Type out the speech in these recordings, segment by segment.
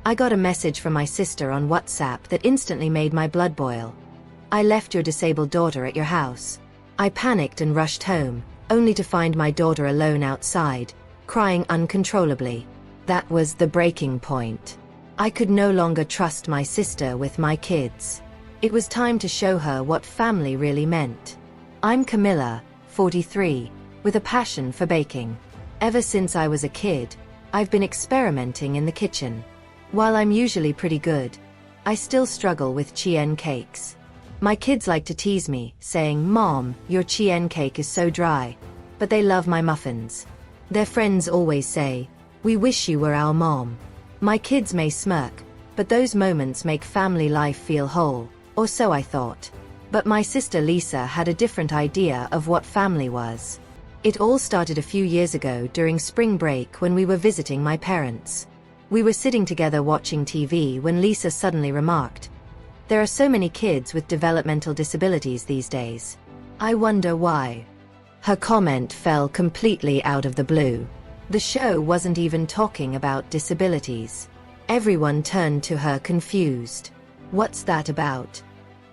I got a message from my sister on WhatsApp that instantly made my blood boil. I left your disabled daughter at your house. I panicked and rushed home, only to find my daughter alone outside, crying uncontrollably. That was the breaking point. I could no longer trust my sister with my kids. It was time to show her what family really meant. I'm Camilla, 43, with a passion for baking. Ever since I was a kid, I've been experimenting in the kitchen. While I'm usually pretty good, I still struggle with chien cakes. My kids like to tease me, saying, "Mom, your chien cake is so dry." But they love my muffins. Their friends always say, "We wish you were our mom." My kids may smirk, but those moments make family life feel whole, or so I thought. But my sister Lisa had a different idea of what family was. It all started a few years ago during spring break when we were visiting my parents. We were sitting together watching TV when Lisa suddenly remarked, "There are so many kids with developmental disabilities these days. I wonder why." Her comment fell completely out of the blue. The show wasn't even talking about disabilities. Everyone turned to her confused. "What's that about?"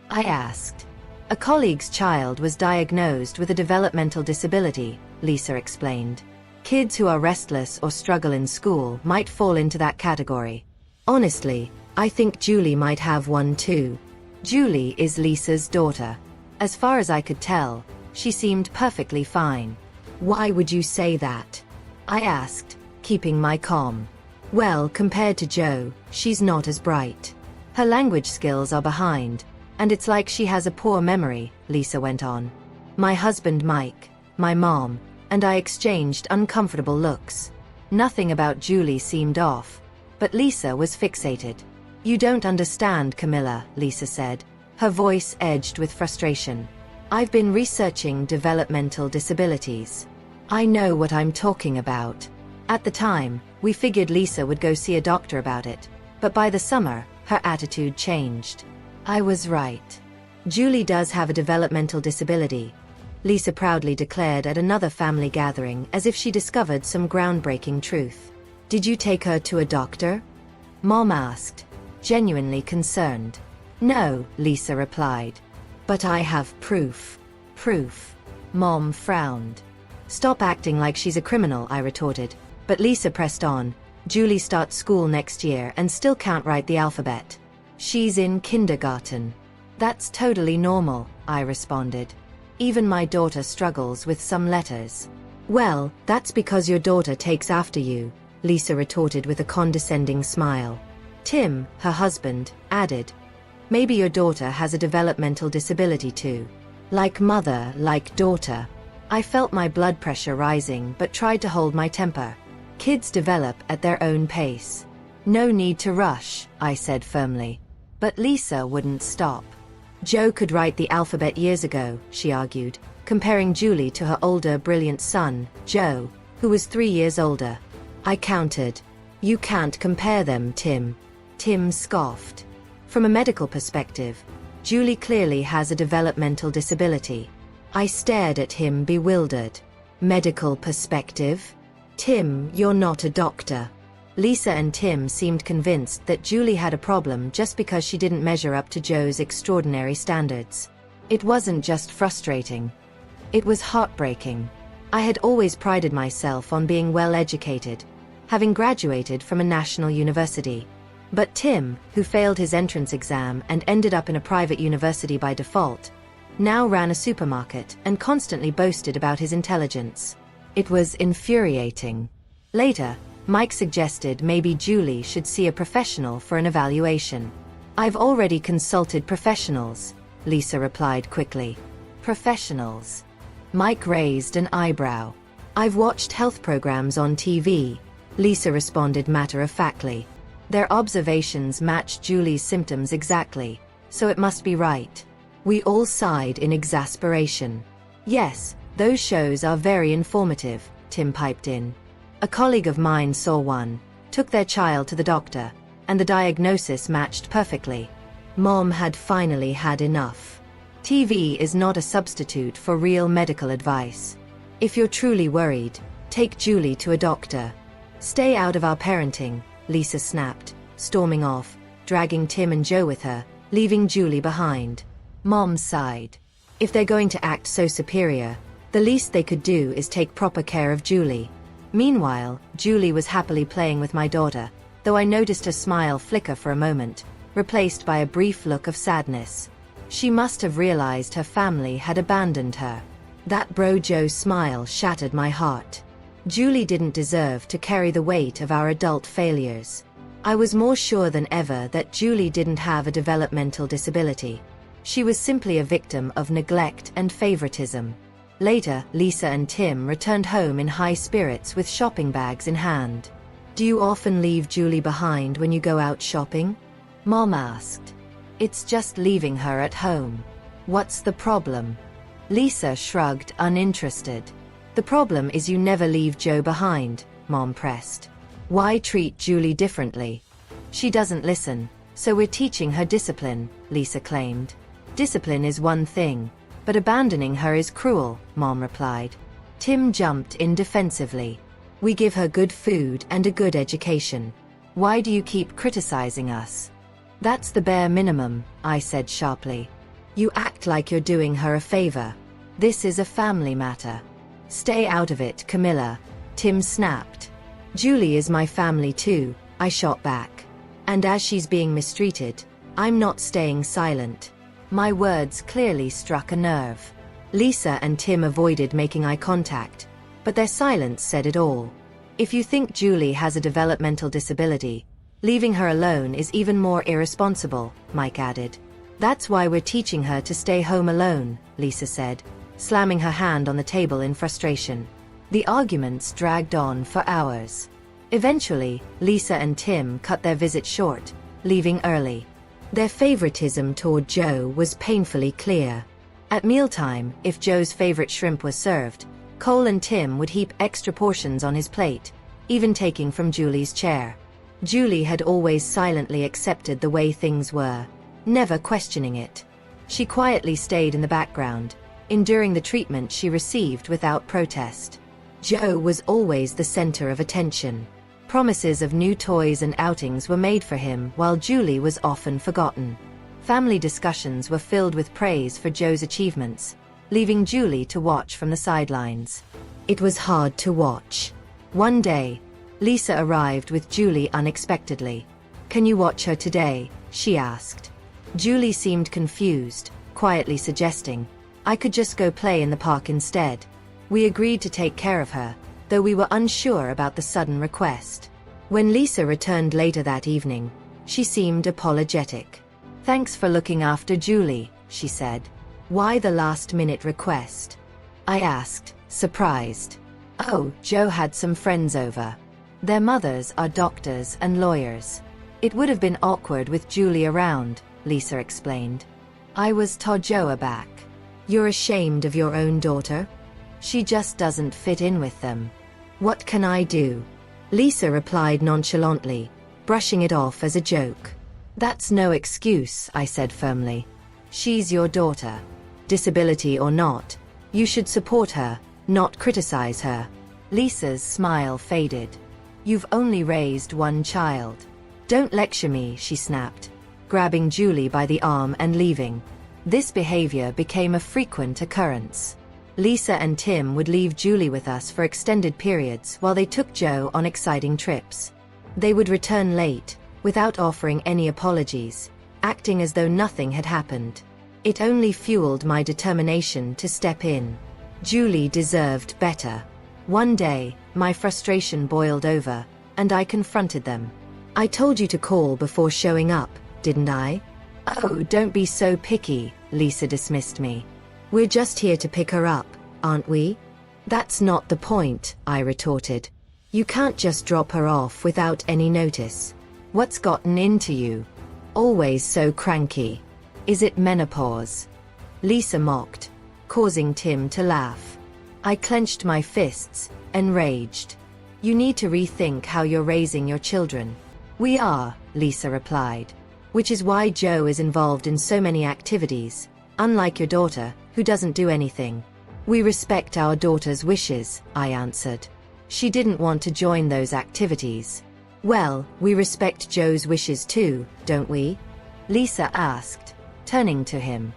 I asked. "A colleague's child was diagnosed with a developmental disability," Lisa explained. "Kids who are restless or struggle in school might fall into that category. Honestly, I think Julie might have one too." Julie is Lisa's daughter. As far as I could tell, she seemed perfectly fine. "Why would you say that?" I asked, keeping my calm. "Well, compared to Joe, she's not as bright. Her language skills are behind, and it's like she has a poor memory," Lisa went on. My husband Mike, my mom, and I exchanged uncomfortable looks. Nothing about Julie seemed off, but Lisa was fixated. "You don't understand, Camilla," Lisa said, her voice edged with frustration. "I've been researching developmental disabilities. I know what I'm talking about." At the time, we figured Lisa would go see a doctor about it, but by the summer, her attitude changed. I was right. Julie does have a developmental disability, Lisa proudly declared at another family gathering as if she discovered some groundbreaking truth. "Did you take her to a doctor?" Mom asked, genuinely concerned. "No," Lisa replied. "But I have proof." "Proof?" Mom frowned. "Stop acting like she's a criminal," I retorted, but Lisa pressed on. "Julie starts school next year and still can't write the alphabet. She's in kindergarten." "That's totally normal," I responded. "Even my daughter struggles with some letters." "Well, that's because your daughter takes after you," Lisa retorted with a condescending smile. Tim, her husband, added, "Maybe your daughter has a developmental disability too. Like mother, like daughter." I felt my blood pressure rising but tried to hold my temper. Kids develop at their own pace. "No need to rush," I said firmly. But Lisa wouldn't stop. "Joe could write the alphabet years ago," she argued, comparing Julie to her older, brilliant son, Joe, who was 3 years older. I countered, "You can't compare them, Tim." Tim scoffed. "From a medical perspective, Julie clearly has a developmental disability." I stared at him bewildered. "Medical perspective? Tim, you're not a doctor." Lisa and Tim seemed convinced that Julie had a problem just because she didn't measure up to Joe's extraordinary standards. It wasn't just frustrating. It was heartbreaking. I had always prided myself on being well educated, having graduated from a national university. But Tim, who failed his entrance exam and ended up in a private university by default, now ran a supermarket and constantly boasted about his intelligence. It was infuriating. Later, Mike suggested maybe Julie should see a professional for an evaluation. "I've already consulted professionals," Lisa replied quickly. "Professionals?" Mike raised an eyebrow. "I've watched health programs on TV," Lisa responded matter-of-factly. "Their observations matched Julie's symptoms exactly, so it must be right." We all sighed in exasperation. "Yes, those shows are very informative," Tim piped in. "A colleague of mine saw one, took their child to the doctor, and the diagnosis matched perfectly." Mom had finally had enough. TV is not a substitute for real medical advice. If you're truly worried, take Julie to a doctor. "Stay out of our parenting," Lisa snapped, storming off, dragging Tim and Joe with her, leaving Julie behind. Mom sighed. If they're going to act so superior, the least they could do is take proper care of Julie. Meanwhile, Julie was happily playing with my daughter, though I noticed her smile flicker for a moment, replaced by a brief look of sadness. She must have realized her family had abandoned her. That bro Joe smile shattered my heart. Julie didn't deserve to carry the weight of our adult failures. I was more sure than ever that Julie didn't have a developmental disability. She was simply a victim of neglect and favoritism. Later, Lisa and Tim returned home in high spirits with shopping bags in hand. "Do you often leave Julie behind when you go out shopping?" Mom asked. "It's just leaving her at home. What's the problem?" Lisa shrugged, uninterested. "The problem is you never leave Joe behind," Mom pressed. "Why treat Julie differently?" "She doesn't listen, so we're teaching her discipline," Lisa claimed. "Discipline is one thing, but abandoning her is cruel," Mom replied. Tim jumped in defensively. "We give her good food and a good education. Why do you keep criticizing us?" "That's the bare minimum," I said sharply. "You act like you're doing her a favor. This is a family matter." "Stay out of it, Camilla," Tim snapped. "Julie is my family too," I shot back. "And as she's being mistreated, I'm not staying silent." My words clearly struck a nerve. Lisa and Tim avoided making eye contact, but their silence said it all. "If you think Julie has a developmental disability, leaving her alone is even more irresponsible," Mike added. "That's why we're teaching her to stay home alone," Lisa said, slamming her hand on the table in frustration. The arguments dragged on for hours. Eventually, Lisa and Tim cut their visit short, leaving early. Their favoritism toward Joe was painfully clear. At mealtime, if Joe's favorite shrimp was served, Cole and Tim would heap extra portions on his plate, even taking from Julie's chair. Julie had always silently accepted the way things were, never questioning it. She quietly stayed in the background, enduring the treatment she received without protest. Joe was always the center of attention. Promises of new toys and outings were made for him, while Julie was often forgotten. Family discussions were filled with praise for Joe's achievements, leaving Julie to watch from the sidelines. It was hard to watch. One day, Lisa arrived with Julie unexpectedly. "Can you watch her today?" she asked. Julie seemed confused, quietly suggesting, "I could just go play in the park instead." We agreed to take care of her, though we were unsure about the sudden request. When Lisa returned later that evening, she seemed apologetic. "Thanks for looking after Julie," she said. "Why the last-minute request?" I asked, surprised. "Oh, Joe had some friends over. Their mothers are doctors and lawyers. It would have been awkward with Julie around," Lisa explained. I was told Joe aback. "You're ashamed of your own daughter? She just doesn't fit in with them. What can I do?" Lisa replied nonchalantly, brushing it off as a joke. "That's no excuse," I said firmly. "She's your daughter. Disability or not, you should support her, not criticize her." Lisa's smile faded. "You've only raised one child. Don't lecture me," she snapped, grabbing Julie by the arm and leaving. This behavior became a frequent occurrence. Lisa and Tim would leave Julie with us for extended periods while they took Joe on exciting trips. They would return late, without offering any apologies, acting as though nothing had happened. It only fueled my determination to step in. Julie deserved better. One day, my frustration boiled over, and I confronted them. "I told you to call before showing up, didn't I?" "Oh, don't be so picky," Lisa dismissed me. "We're just here to pick her up, aren't we?" "That's not the point," I retorted. "You can't just drop her off without any notice. What's gotten into you? Always so cranky. Is it menopause?" Lisa mocked, causing Tim to laugh. I clenched my fists, enraged. "You need to rethink how you're raising your children." "We are," Lisa replied. "Which is why Joe is involved in so many activities, unlike your daughter, who doesn't do anything." "We respect our daughter's wishes," I answered. "She didn't want to join those activities." Well, we respect Joe's wishes too, don't we? Lisa asked, turning to him.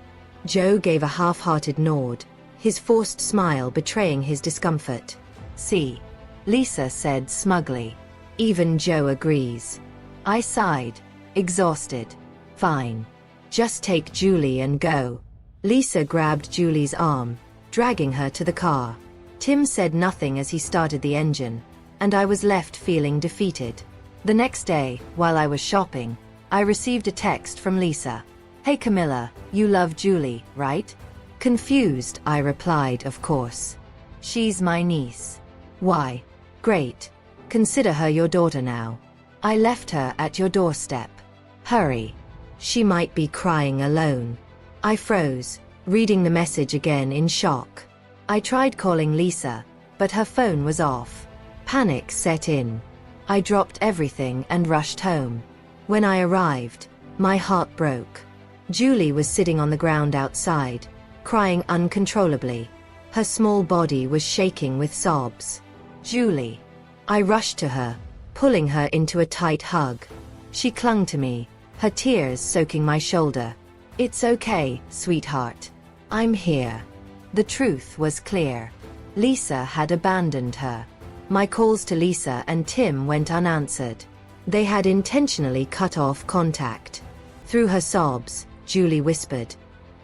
Joe gave a half-hearted nod, his forced smile betraying his discomfort. See, Lisa said smugly. Even Joe agrees. I sighed, exhausted. Fine. Just take Julie and go. Lisa grabbed Julie's arm, dragging her to the car. Tim said nothing as he started the engine, and I was left feeling defeated. The next day, while I was shopping, I received a text from Lisa. Hey Camilla, you love Julie, right? Confused, I replied, of course. She's my niece. Why? Great. Consider her your daughter now. I left her at your doorstep. Hurry. She might be crying alone. I froze, reading the message again in shock. I tried calling Lisa, but her phone was off. Panic set in. I dropped everything and rushed home. When I arrived, my heart broke. Julie was sitting on the ground outside, crying uncontrollably. Her small body was shaking with sobs. Julie. I rushed to her, pulling her into a tight hug. She clung to me, her tears soaking my shoulder. It's okay, sweetheart. I'm here. The truth was clear. Lisa had abandoned her. My calls to Lisa and Tim went unanswered. They had intentionally cut off contact. Through her sobs, Julie whispered,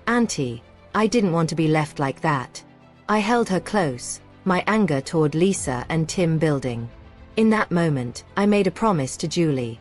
"Auntie, I didn't want to be left like that." I held her close, my anger toward Lisa and Tim building. In that moment, I made a promise to Julie.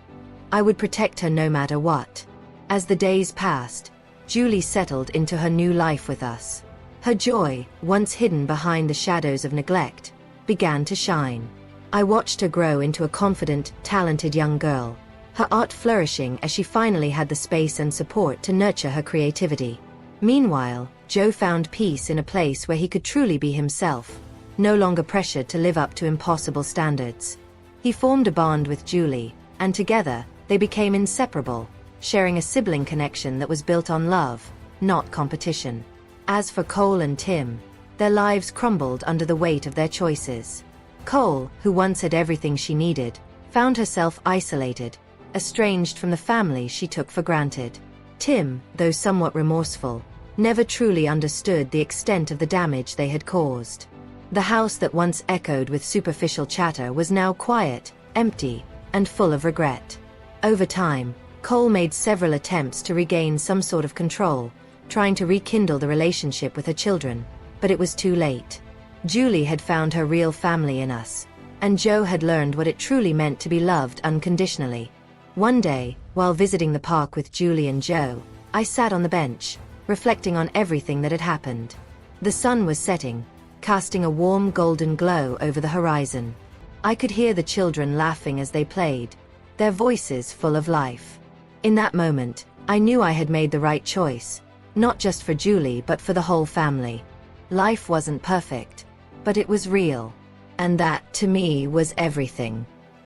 I would protect her no matter what. As the days passed, Julie settled into her new life with us. Her joy, once hidden behind the shadows of neglect, began to shine. I watched her grow into a confident, talented young girl, her art flourishing as she finally had the space and support to nurture her creativity. Meanwhile, Joe found peace in a place where he could truly be himself, no longer pressured to live up to impossible standards. He formed a bond with Julie, and together, they became inseparable, sharing a sibling connection that was built on love, not competition. As for Cole and Tim, their lives crumbled under the weight of their choices. Cole, who once had everything she needed, found herself isolated, estranged from the family she took for granted. Tim, though somewhat remorseful, never truly understood the extent of the damage they had caused. The house that once echoed with superficial chatter was now quiet, empty, and full of regret. Over time, Cole made several attempts to regain some sort of control, trying to rekindle the relationship with her children, but it was too late. Julie had found her real family in us, and Joe had learned what it truly meant to be loved unconditionally. One day, while visiting the park with Julie and Joe, I sat on the bench, reflecting on everything that had happened. The sun was setting, casting a warm golden glow over the horizon. I could hear the children laughing as they played, their voices full of life. In that moment, I knew I had made the right choice, not just for Julie but for the whole family. Life wasn't perfect, but it was real. And that, to me, was everything.